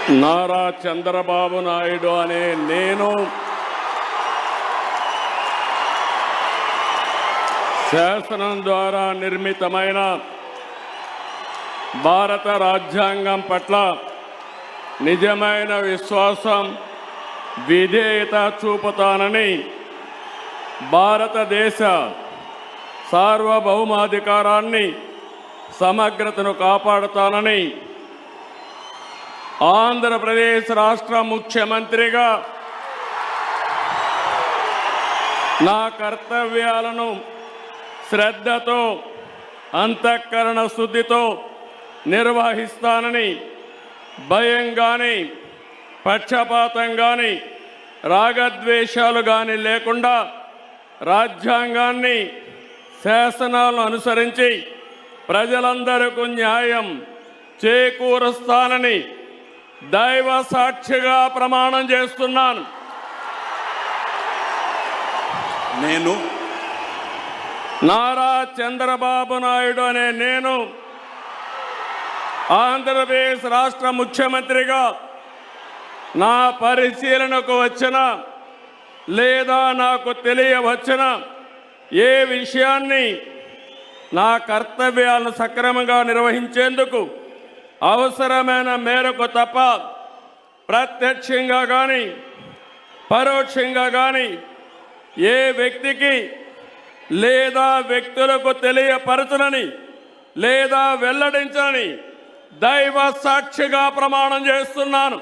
నారా చంద్రబాబు నాయుడు అనే నేను శాసనం ద్వారా నిర్మితమైన భారత రాజ్యాంగం పట్ల నిజమైన విశ్వాసం విధేయత చూపుతానని భారతదేశ సార్వభౌమాధికారాన్ని సమగ్రతను కాపాడుతానని ఆంధ్రప్రదేశ్ రాష్ట్ర ముఖ్యమంత్రిగా నా కర్తవ్యాలను శ్రద్ధతో అంతఃకరణ శుద్ధితో నిర్వహిస్తానని భయం కానీ పక్షపాతం కానీ రాగద్వేషాలు కానీ లేకుండా రాజ్యాంగాన్ని శాసనాలను అనుసరించి ప్రజలందరికీ న్యాయం చేకూరుస్తానని దైవ సాక్షిగా ప్రమాణం చేస్తున్నాను. నేను నారా చంద్రబాబు నాయుడు అనే నేను ఆంధ్రప్రదేశ్ రాష్ట్ర ముఖ్యమంత్రిగా నా పరిశీలనకు వచ్చిన లేదా నాకు తెలియవచ్చిన ఏ విషయాన్ని నా కర్తవ్యాలను సక్రమంగా నిర్వహించేందుకు అవసరమైన మేరకు తప్ప ప్రత్యక్షంగా కానీ పరోక్షంగా కానీ ఏ వ్యక్తికి లేదా వ్యక్తులకు తెలియపరచనని లేదా వెల్లడించని దైవ సాక్షిగా ప్రమాణం చేస్తున్నాను.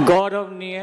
गौरवनीय